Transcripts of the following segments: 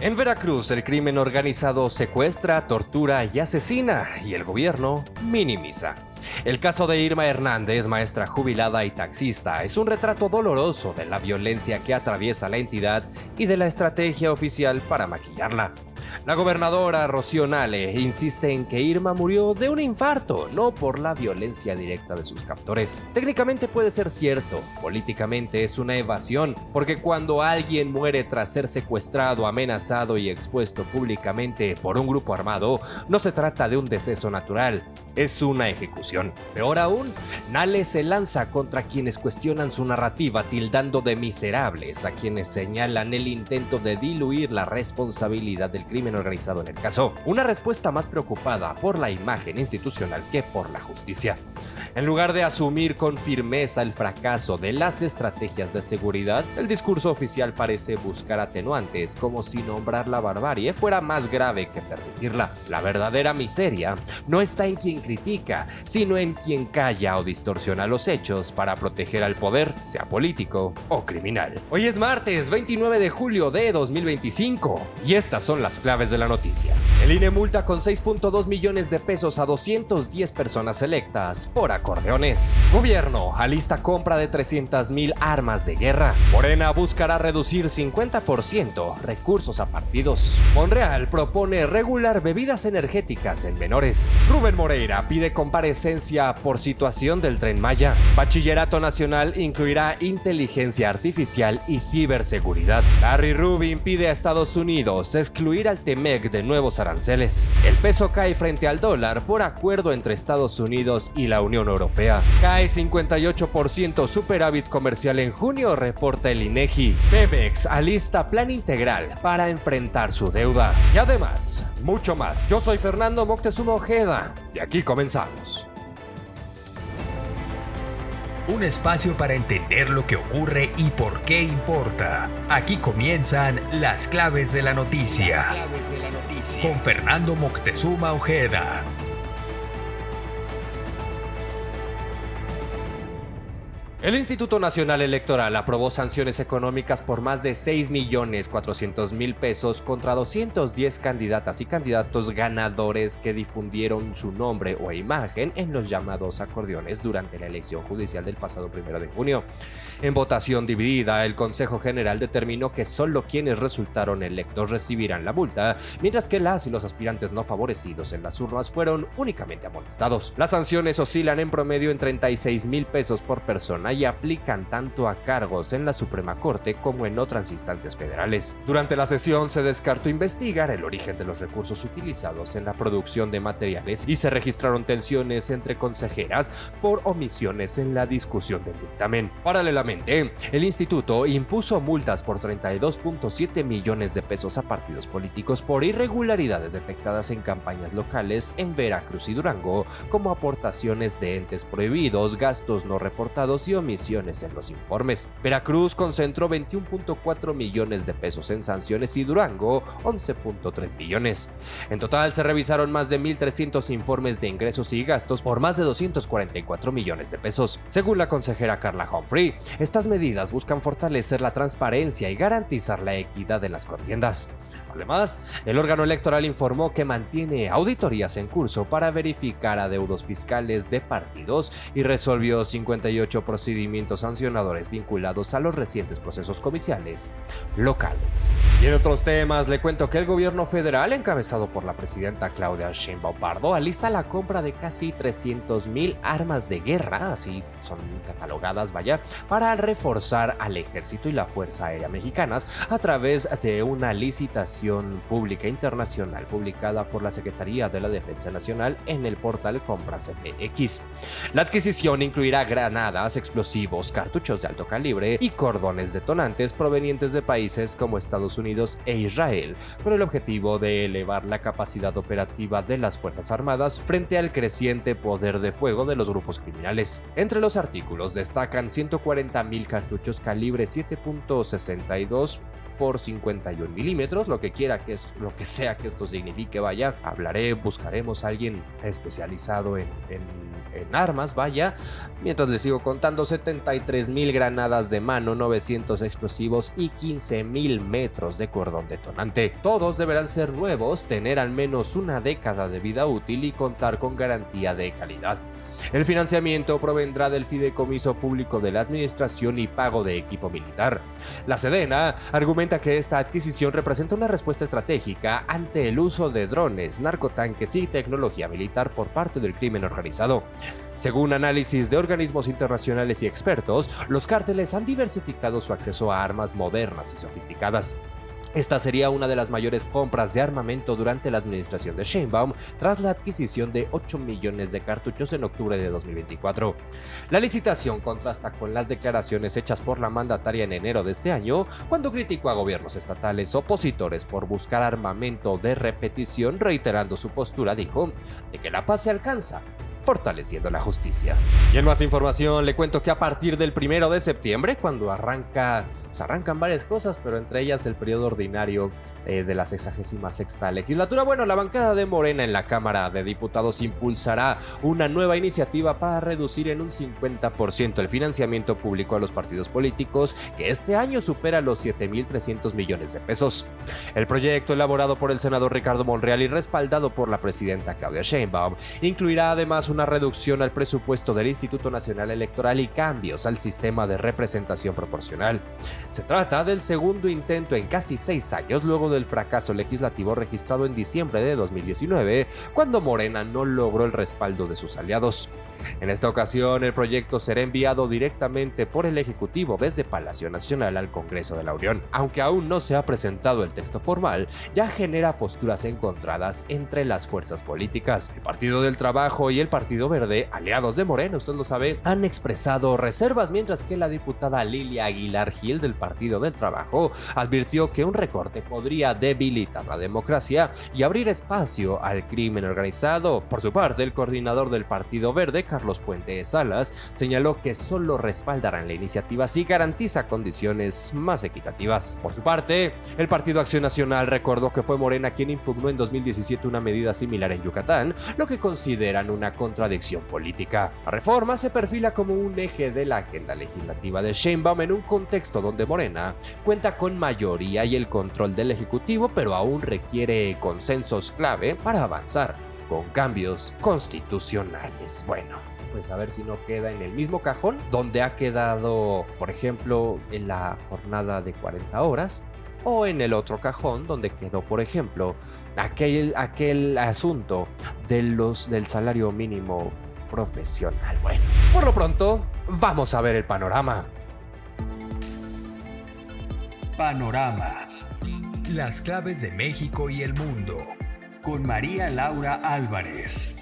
En Veracruz, el crimen organizado secuestra, tortura y asesina, y el gobierno minimiza. El caso de Irma Hernández, maestra jubilada y taxista, es un retrato doloroso de la violencia que atraviesa la entidad y de la estrategia oficial para maquillarla. La gobernadora Rocío Nale insiste en que Irma murió de un infarto, no por la violencia directa de sus captores. Técnicamente puede ser cierto, políticamente es una evasión, porque cuando alguien muere tras ser secuestrado, amenazado y expuesto públicamente por un grupo armado, no se trata de un deceso natural, es una ejecución. Peor aún, Nale se lanza contra quienes cuestionan su narrativa, tildando de miserables a quienes señalan el intento de diluir la responsabilidad del crimen organizado en el caso. Una respuesta más preocupada por la imagen institucional que por la justicia. En lugar de asumir con firmeza el fracaso de las estrategias de seguridad, el discurso oficial parece buscar atenuantes, como si nombrar la barbarie fuera más grave que permitirla. La verdadera miseria no está en quien critica, sino en quien calla o distorsiona los hechos para proteger al poder, sea político o criminal. Hoy es martes 29 de julio de 2025 y estas son las claves de la noticia. El INE multa con 6.2 millones de pesos a 210 personas electas por acordeones. Gobierno alista compra de 300,000 armas de guerra. Morena buscará reducir 50% recursos a partidos. Monreal propone regular bebidas energéticas en menores. Rubén Moreira pide comparecencia por situación del Tren Maya. Bachillerato Nacional incluirá inteligencia artificial y ciberseguridad. Larry Rubin pide a Estados Unidos excluir al TEMEC de nuevos aranceles. El peso cae frente al dólar por acuerdo entre Estados Unidos y la Unión Europea. Cae 58% superávit comercial en junio, reporta el INEGI. Pemex alista plan integral para enfrentar su deuda. Y además, mucho más. Yo soy Fernando Moctezuma Ojeda y aquí comenzamos. Un espacio para entender lo que ocurre y por qué importa. Aquí comienzan las claves de la noticia. Con Fernando Moctezuma Ojeda. El Instituto Nacional Electoral aprobó sanciones económicas por más de 6.400.000 pesos contra 210 candidatas y candidatos ganadores que difundieron su nombre o imagen en los llamados acordeones durante la elección judicial del pasado 1 de junio. En votación dividida, el Consejo General determinó que solo quienes resultaron electos recibirán la multa, mientras que las y los aspirantes no favorecidos en las urnas fueron únicamente amonestados. Las sanciones oscilan en promedio en 36,000 pesos por persona y aplican tanto a cargos en la Suprema Corte como en otras instancias federales. Durante la sesión se descartó investigar el origen de los recursos utilizados en la producción de materiales y se registraron tensiones entre consejeras por omisiones en la discusión del dictamen. Paralelamente, el instituto impuso multas por 32.7 millones de pesos a partidos políticos por irregularidades detectadas en campañas locales en Veracruz y Durango, como aportaciones de entes prohibidos, gastos no reportados y omisiones en los informes. Veracruz concentró 21.4 millones de pesos en sanciones y Durango 11.3 millones. En total se revisaron más de 1,300 informes de ingresos y gastos por más de 244 millones de pesos. Según la consejera Carla Humphrey, estas medidas buscan fortalecer la transparencia y garantizar la equidad en las contiendas. Además, el órgano electoral informó que mantiene auditorías en curso para verificar adeudos fiscales de partidos y resolvió 58 procedimientos sancionadores vinculados a los recientes procesos comiciales locales. Y en otros temas, le cuento que el gobierno federal, encabezado por la presidenta Claudia Sheinbaum Pardo, alista la compra de casi 300,000 armas de guerra, así son catalogadas, para reforzar al ejército y la Fuerza Aérea Mexicanas a través de una licitación pública internacional publicada por la Secretaría de la Defensa Nacional en el portal Compras MX. La adquisición incluirá granadas, explosivos, cartuchos de alto calibre y cordones detonantes provenientes de países como Estados Unidos e Israel, con el objetivo de elevar la capacidad operativa de las Fuerzas Armadas frente al creciente poder de fuego de los grupos criminales. Entre los artículos destacan 140,000 cartuchos calibre 7.62 por 51 milímetros, lo que sea que esto signifique, buscaremos a alguien especializado en en armas, vaya, mientras les sigo contando: 73,000 granadas de mano, 900 explosivos y 15,000 metros de cordón detonante. Todos deberán ser nuevos, tener al menos una década de vida útil y contar con garantía de calidad. El financiamiento provendrá del Fideicomiso Público de la Administración y Pago de Equipo Militar. La Sedena argumenta que esta adquisición representa una respuesta estratégica ante el uso de drones, narcotanques y tecnología militar por parte del crimen organizado. Según análisis de organismos internacionales y expertos, los cárteles han diversificado su acceso a armas modernas y sofisticadas. Esta sería una de las mayores compras de armamento durante la administración de Sheinbaum, tras la adquisición de 8 millones de cartuchos en octubre de 2024. La licitación contrasta con las declaraciones hechas por la mandataria en enero de este año, cuando criticó a gobiernos estatales opositores por buscar armamento de repetición, reiterando su postura, dijo, de que la paz se alcanza fortaleciendo la justicia. Y en más información le cuento que a partir del 1 de septiembre, cuando arrancan varias cosas, pero entre ellas el periodo ordinario de la 66ª legislatura, bueno, la bancada de Morena en la Cámara de Diputados impulsará una nueva iniciativa para reducir en un 50% el financiamiento público a los partidos políticos, que este año supera los 7,300 millones de pesos. El proyecto, elaborado por el senador Ricardo Monreal y respaldado por la presidenta Claudia Sheinbaum, incluirá además una reducción al presupuesto del Instituto Nacional Electoral y cambios al sistema de representación proporcional. Se trata del segundo intento en casi 6 años luego del fracaso legislativo registrado en diciembre de 2019, cuando Morena no logró el respaldo de sus aliados. En esta ocasión, el proyecto será enviado directamente por el Ejecutivo desde Palacio Nacional al Congreso de la Unión. Aunque aún no se ha presentado el texto formal, ya genera posturas encontradas entre las fuerzas políticas. El Partido del Trabajo y el Partido Verde, aliados de Morena, usted lo sabe, han expresado reservas, mientras que la diputada Lilia Aguilar Gil del Partido del Trabajo advirtió que un recorte podría debilitar la democracia y abrir espacio al crimen organizado. Por su parte, el coordinador del Partido Verde, Carlos Puente Salas, señaló que solo respaldarán la iniciativa si garantiza condiciones más equitativas. Por su parte, el Partido Acción Nacional recordó que fue Morena quien impugnó en 2017 una medida similar en Yucatán, lo que consideran una contradicción política. La reforma se perfila como un eje de la agenda legislativa de Sheinbaum en un contexto donde Morena cuenta con mayoría y el control del Ejecutivo, pero aún requiere consensos clave para avanzar con cambios constitucionales. Bueno, pues a ver si no queda en el mismo cajón donde ha quedado, por ejemplo, en la jornada de 40 horas, o en el otro cajón donde quedó, por ejemplo, aquel asunto del salario mínimo profesional. Bueno, por lo pronto, vamos a ver el panorama. Panorama. Las claves de México y el mundo. Con María Laura Álvarez.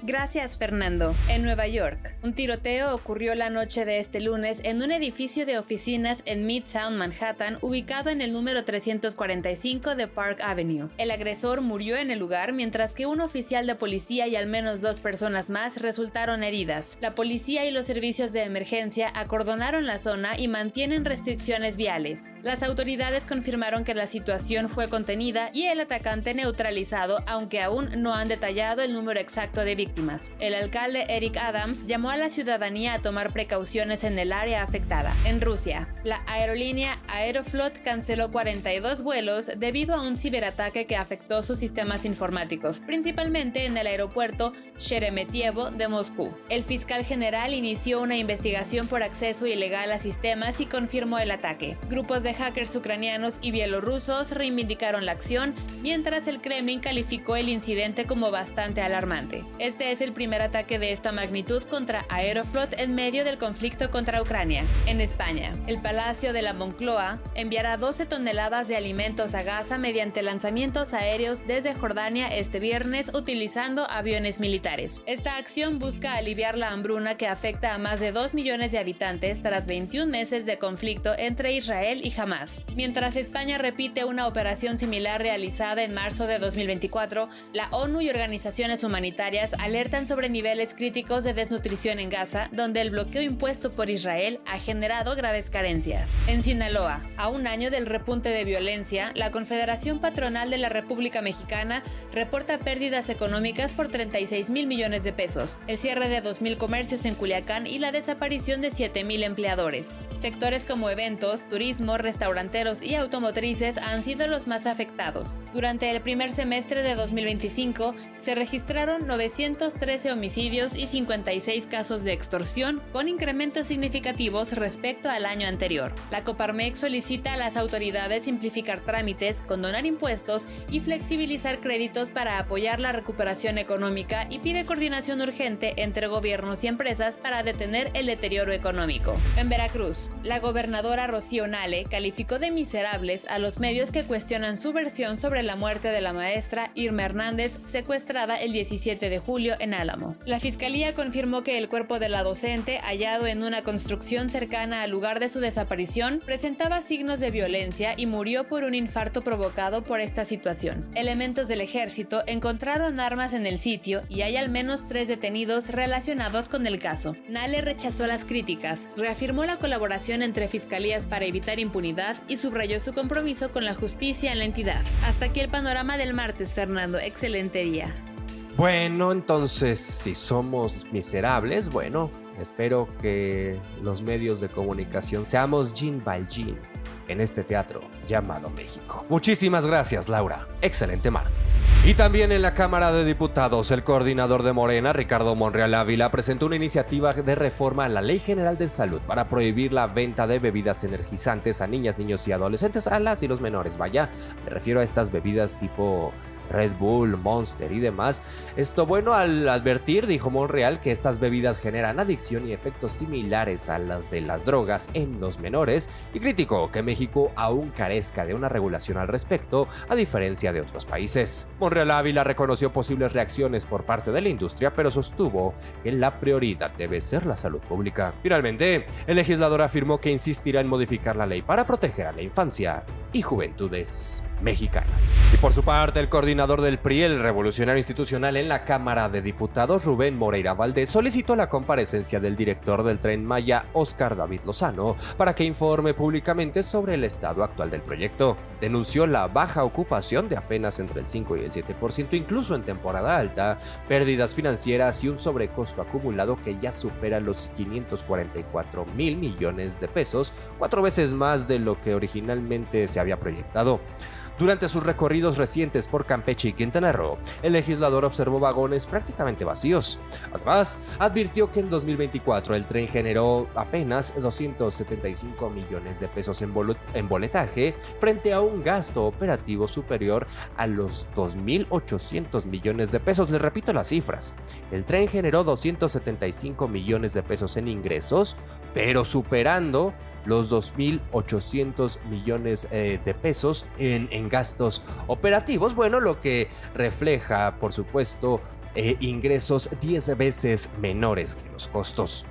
Gracias, Fernando. En Nueva York, un tiroteo ocurrió la noche de este lunes en un edificio de oficinas en Midtown Manhattan, ubicado en el número 345 de Park Avenue. El agresor murió en el lugar, mientras que un oficial de policía y al menos 2 personas más resultaron heridas. La policía y los servicios de emergencia acordonaron la zona y mantienen restricciones viales. Las autoridades confirmaron que la situación fue contenida y el atacante neutralizado, aunque aún no han detallado el número exacto de víctimas. El alcalde Eric Adams llamó a la ciudadanía a tomar precauciones en el área afectada. En Rusia, la aerolínea Aeroflot canceló 42 vuelos debido a un ciberataque que afectó sus sistemas informáticos, principalmente en el aeropuerto Sheremetyevo de Moscú. El fiscal general inició una investigación por acceso ilegal a sistemas y confirmó el ataque. Grupos de hackers ucranianos y bielorrusos reivindicaron la acción, mientras el Kremlin calificó el incidente como bastante alarmante. Este es el primer ataque de esta magnitud contra Aeroflot en medio del conflicto contra Ucrania. En España, el Palacio de la Moncloa enviará 12 toneladas de alimentos a Gaza mediante lanzamientos aéreos desde Jordania este viernes utilizando aviones militares. Esta acción busca aliviar la hambruna que afecta a más de 2 millones de habitantes tras 21 meses de conflicto entre Israel y Hamás. Mientras España repite una operación similar realizada en marzo de 2024, la ONU y organizaciones humanitarias alertan sobre niveles críticos de desnutrición en Gaza, donde el bloqueo impuesto por Israel ha generado graves carencias. En Sinaloa, a un año del repunte de violencia, la Confederación Patronal de la República Mexicana reporta pérdidas económicas por 36,000 millones de pesos, el cierre de 2,000 comercios en Culiacán y la desaparición de 7,000 empleadores. Sectores como eventos, turismo, restauranteros y automotrices han sido los más afectados. Durante el primer semestre de 2025 se registraron 913 homicidios y 56 casos de extorsión, con incrementos significativos respecto al año anterior. La Coparmex solicita a las autoridades simplificar trámites, condonar impuestos y flexibilizar créditos para apoyar la recuperación económica y pide coordinación urgente entre gobiernos y empresas para detener el deterioro económico. En Veracruz, la gobernadora Rocío Nale calificó de miserables a los medios que cuestionan su versión sobre la muerte de la maestra Irma Hernández, secuestrada el 17 de julio en Álamo. La fiscalía confirmó que el cuerpo de la docente, hallado en una construcción cercana al lugar de su desaparición, presentaba signos de violencia y murió por un infarto provocado por esta situación. Elementos del ejército encontraron armas en el sitio y hay al menos 3 detenidos relacionados con el caso. Nale rechazó las críticas, reafirmó la colaboración entre fiscalías para evitar impunidad y subrayó su compromiso con la justicia en la entidad. Hasta aquí el panorama del martes, Fernando. Excelente día. Bueno, entonces, si somos miserables, bueno, espero que los medios de comunicación seamos Jean Valjean en este teatro llamado México. Muchísimas gracias, Laura. Excelente martes. Y también en la Cámara de Diputados, el coordinador de Morena, Ricardo Monreal Ávila, presentó una iniciativa de reforma a la Ley General de Salud para prohibir la venta de bebidas energizantes a niñas, niños y adolescentes, a las y los menores. Vaya, me refiero a estas bebidas tipo Red Bull, Monster y demás. Esto bueno al advertir, dijo Monreal, que estas bebidas generan adicción y efectos similares a las de las drogas en los menores, y criticó que México aún carezca de una regulación al respecto, a diferencia de otros países. Monreal Ávila reconoció posibles reacciones por parte de la industria, pero sostuvo que la prioridad debe ser la salud pública. Finalmente, el legislador afirmó que insistirá en modificar la ley para proteger a la infancia y juventudes mexicanas. Y por su parte, el coordinador del PRI, el Revolucionario Institucional en la Cámara de Diputados, Rubén Moreira Valdés, solicitó la comparecencia del director del Tren Maya, Óscar David Lozano, para que informe públicamente sobre el estado actual del proyecto. Denunció la baja ocupación de apenas entre el 5 y el 7%, incluso en temporada alta, pérdidas financieras y un sobrecosto acumulado que ya supera los 544,000 millones de pesos, 4 veces más de lo que originalmente se había proyectado. Durante sus recorridos recientes por Campeche y Quintana Roo, el legislador observó vagones prácticamente vacíos. Además, advirtió que en 2024 el tren generó apenas 275 millones de pesos en boletaje, frente a un gasto operativo superior a los 2.800 millones de pesos. Les repito las cifras. El tren generó 275 millones de pesos en ingresos, pero superando los 2.800 millones de pesos en gastos operativos, bueno, lo que refleja, por supuesto, ingresos 10 veces menores que los costos.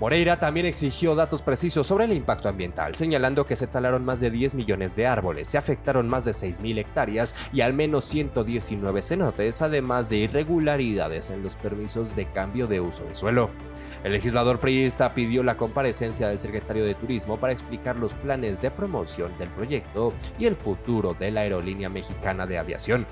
Moreira también exigió datos precisos sobre el impacto ambiental, señalando que se talaron más de 10 millones de árboles, se afectaron más de 6,000 hectáreas y al menos 119 cenotes, además de irregularidades en los permisos de cambio de uso de suelo. El legislador priista pidió la comparecencia del secretario de Turismo para explicar los planes de promoción del proyecto y el futuro de la aerolínea mexicana de aviación.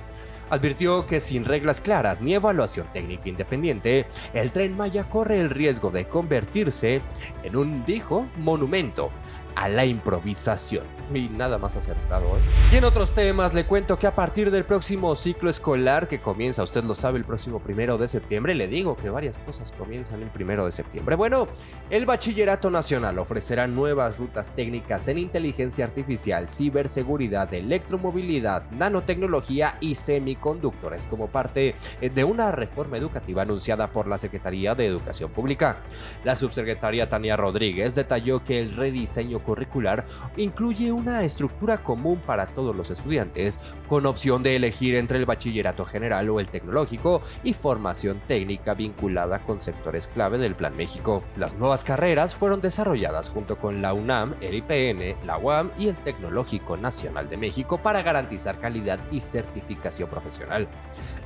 Advirtió que sin reglas claras ni evaluación técnica independiente, el Tren Maya corre el riesgo de convertirse en un, dijo, monumento a la improvisación. Y nada más acertado, ¿eh? Y en otros temas le cuento que a partir del próximo ciclo escolar que comienza, usted lo sabe, el próximo 1 de septiembre, le digo que varias cosas comienzan el 1 de septiembre. Bueno, el Bachillerato Nacional ofrecerá nuevas rutas técnicas en inteligencia artificial, ciberseguridad, electromovilidad, nanotecnología y semiconductores como parte de una reforma educativa anunciada por la Secretaría de Educación Pública. La subsecretaria Tania Rodríguez detalló que el rediseño curricular incluye una estructura común para todos los estudiantes, con opción de elegir entre el bachillerato general o el tecnológico y formación técnica vinculada con sectores clave del Plan México. Las nuevas carreras fueron desarrolladas junto con la UNAM, el IPN, la UAM y el Tecnológico Nacional de México para garantizar calidad y certificación profesional.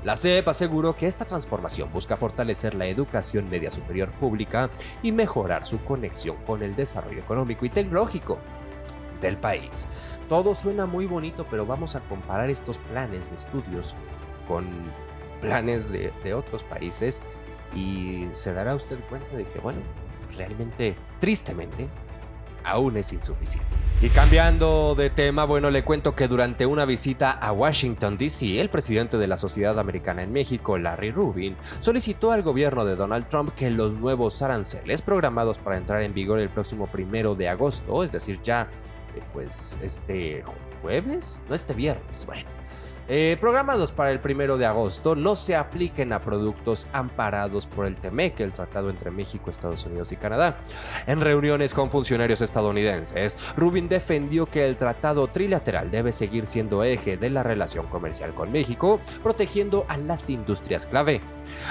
La SEP aseguró que esta transformación busca fortalecer la educación media superior pública y mejorar su conexión con el desarrollo económico y tecnológico del país. Todo suena muy bonito, pero vamos a comparar estos planes de estudios con planes de otros países y se dará usted cuenta de que, bueno, realmente, tristemente, aún es insuficiente. Y cambiando de tema, bueno, le cuento que durante una visita a Washington, D.C., el presidente de la Sociedad Americana en México, Larry Rubin, solicitó al gobierno de Donald Trump que los nuevos aranceles programados para entrar en vigor el próximo 1 de agosto, es decir, ya, pues, este viernes, bueno, programados para el 1 de agosto, no se apliquen a productos amparados por el TEMEC, el tratado entre México, Estados Unidos y Canadá. En reuniones con funcionarios estadounidenses, Rubin defendió que el tratado trilateral debe seguir siendo eje de la relación comercial con México, protegiendo a las industrias clave.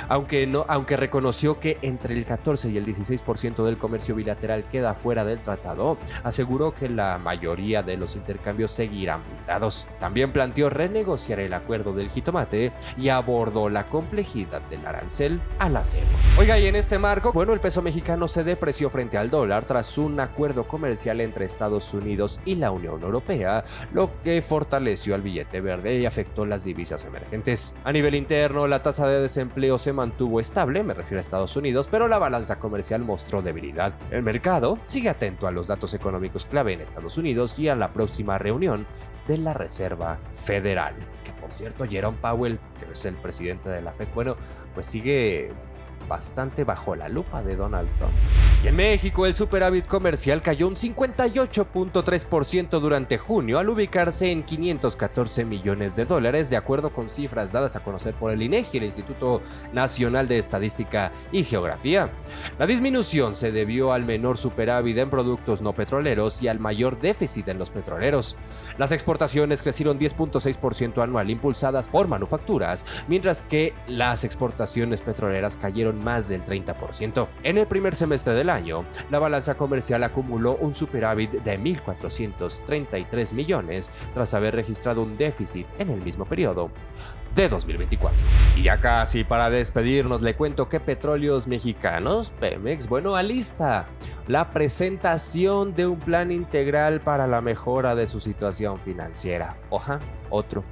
Aunque reconoció que entre el 14 y el 16% del comercio bilateral queda fuera del tratado, aseguró que la mayoría de los intercambios seguirán blindados. También planteó renegociar el acuerdo del jitomate y abordó la complejidad del arancel al acero. Oiga, y en este marco, bueno, el peso mexicano se depreció frente al dólar tras un acuerdo comercial entre Estados Unidos y la Unión Europea, lo que fortaleció al billete verde y afectó las divisas emergentes. A nivel interno, la tasa de desempleo se mantuvo estable, me refiero a Estados Unidos, pero la balanza comercial mostró debilidad. El mercado sigue atento a los datos económicos clave en Estados Unidos y a la próxima reunión de la Reserva Federal. Que por cierto, Jerome Powell, que es el presidente de la Fed, bueno, pues sigue bastante bajo la lupa de Donald Trump. Y en México, el superávit comercial cayó un 58.3% durante junio al ubicarse en $514 millones, de acuerdo con cifras dadas a conocer por el INEGI, el Instituto Nacional de Estadística y Geografía. La disminución se debió al menor superávit en productos no petroleros y al mayor déficit en los petroleros. Las exportaciones crecieron 10.6% anual, impulsadas por manufacturas, mientras que las exportaciones petroleras cayeron más del 30%. En el primer semestre del año, la balanza comercial acumuló un superávit de 1.433 millones tras haber registrado un déficit en el mismo periodo de 2024. Y ya casi para despedirnos, le cuento que Petróleos Mexicanos, Pemex, bueno, alista la presentación de un plan integral para la mejora de su situación financiera. Otro.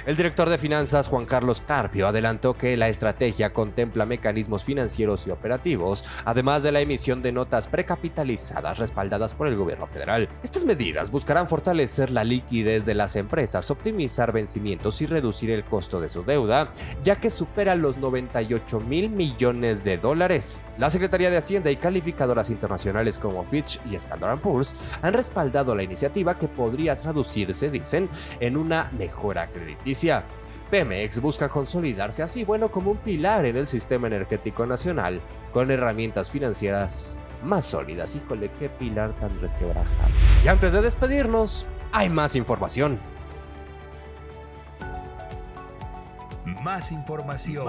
El director de finanzas, Juan Carlos Carpio, adelantó que la estrategia contempla mecanismos financieros y operativos, además de la emisión de notas precapitalizadas respaldadas por el gobierno federal. Estas medidas buscarán fortalecer la liquidez de las empresas, optimizar vencimientos y reducir el costo de su deuda, ya que supera los $98,000 millones. La Secretaría de Hacienda y calificadoras internacionales como Fitch y Standard & Poor's han respaldado la iniciativa, que podría traducirse, dicen, en una mejora crediticia. Pemex busca consolidarse así, bueno, como un pilar en el sistema energético nacional, con herramientas financieras más sólidas. Híjole, qué pilar tan resquebrajado. Y antes de despedirnos, hay más información. Más información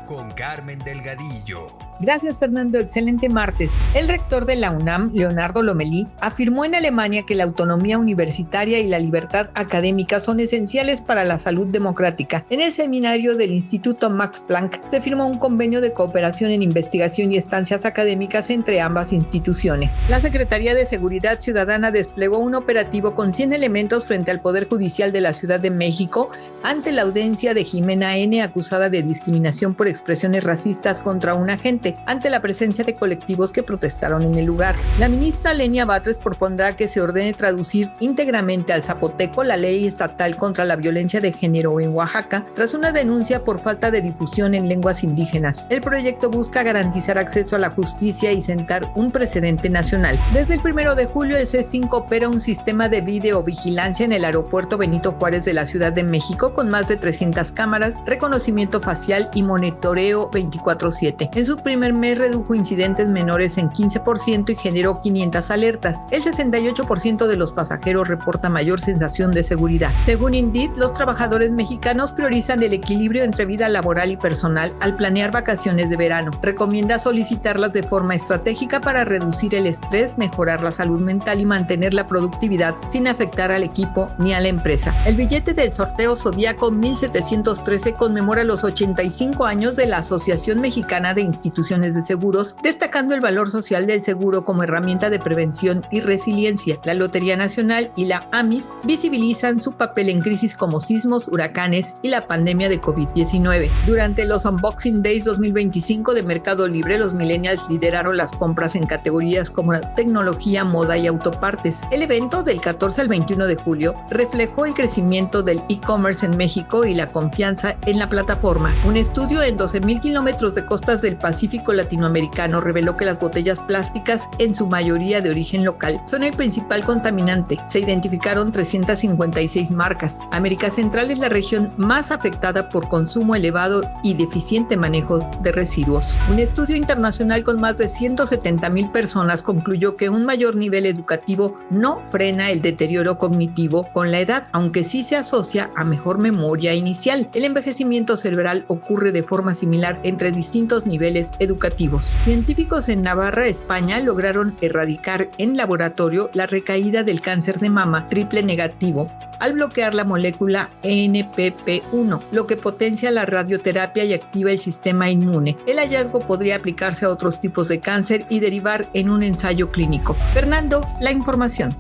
con Carmen Delgadillo. Gracias, Fernando. Excelente martes. El rector de la UNAM, Leonardo Lomelí, afirmó en Alemania que la autonomía universitaria y la libertad académica son esenciales para la salud democrática. En el seminario del Instituto Max Planck se firmó un convenio de cooperación en investigación y estancias académicas entre ambas instituciones. La Secretaría de Seguridad Ciudadana desplegó un operativo con 100 elementos frente al Poder Judicial de la Ciudad de México ante la audiencia de Jimena N., acusada de discriminación por expresiones racistas contra un agente, ante la presencia de colectivos que protestaron en el lugar. La ministra Lenia Batres propondrá que se ordene traducir íntegramente al zapoteco la ley estatal contra la violencia de género en Oaxaca, tras una denuncia por falta de difusión en lenguas indígenas. El proyecto busca garantizar acceso a la justicia y sentar un precedente nacional. Desde el 1 de julio, el C5 opera un sistema de videovigilancia en el aeropuerto Benito Juárez de la Ciudad de México, con más de 300 cámaras, reconocimiento facial y monitoreo 24/7. En su primer mes redujo incidentes menores en 15% y generó 500 alertas. El 68% de los pasajeros reporta mayor sensación de seguridad. Según Indeed, los trabajadores mexicanos priorizan el equilibrio entre vida laboral y personal al planear vacaciones de verano. Recomienda solicitarlas de forma estratégica para reducir el estrés, mejorar la salud mental y mantener la productividad sin afectar al equipo ni a la empresa. El billete del sorteo Zodiaco 1713 conmemora los 85 años de la Asociación Mexicana de Instituciones de Seguros, destacando el valor social del seguro como herramienta de prevención y resiliencia. La Lotería Nacional y la AMIS visibilizan su papel en crisis como sismos, huracanes y la pandemia de COVID-19. Durante los Unboxing Days 2025 de Mercado Libre, los millennials lideraron las compras en categorías como tecnología, moda y autopartes. El evento del 14 al 21 de julio reflejó el crecimiento del e-commerce en México y la confianza en la plataforma. Un estudio en 12,000 kilómetros de costas del Pacífico latinoamericano reveló que las botellas plásticas, en su mayoría de origen local, son el principal contaminante. Se identificaron 356 marcas. América Central es la región más afectada por consumo elevado y deficiente manejo de residuos. Un estudio internacional con más de 170,000 personas concluyó que un mayor nivel educativo no frena el deterioro cognitivo con la edad, aunque sí se asocia a mejor memoria inicial. El envejecimiento cerebral ocurre de forma similar entre distintos niveles educativos. Científicos en Navarra, España, lograron erradicar en laboratorio la recaída del cáncer de mama triple negativo al bloquear la molécula NPP1, lo que potencia la radioterapia y activa el sistema inmune. El hallazgo podría aplicarse a otros tipos de cáncer y derivar en un ensayo clínico. Fernando, la información.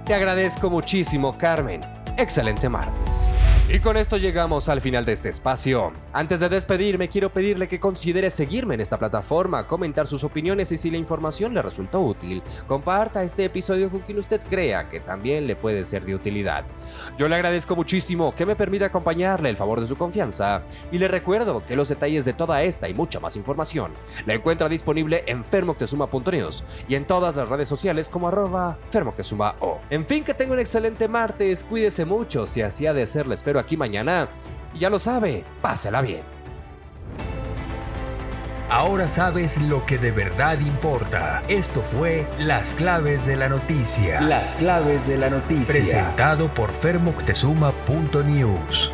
Te agradezco muchísimo, Carmen. Excelente martes. Y con esto llegamos al final de este espacio. Antes de despedirme, quiero pedirle que considere seguirme en esta plataforma, comentar sus opiniones y si la información le resultó útil, comparta este episodio con quien usted crea que también le puede ser de utilidad. Yo le agradezco muchísimo que me permita acompañarle el favor de su confianza y le recuerdo que los detalles de toda esta y mucha más información la encuentra disponible en fermoctezuma.news y en todas las redes sociales como @fermoctezumao. En fin, que tenga un excelente martes, cuídese mucho, si así ha de ser, le espero aquí mañana. Y ya lo sabe, pásela bien. Ahora sabes lo que de verdad importa. Esto fue Las Claves de la Noticia. Las Claves de la Noticia. Presentado por fermoctezuma.news.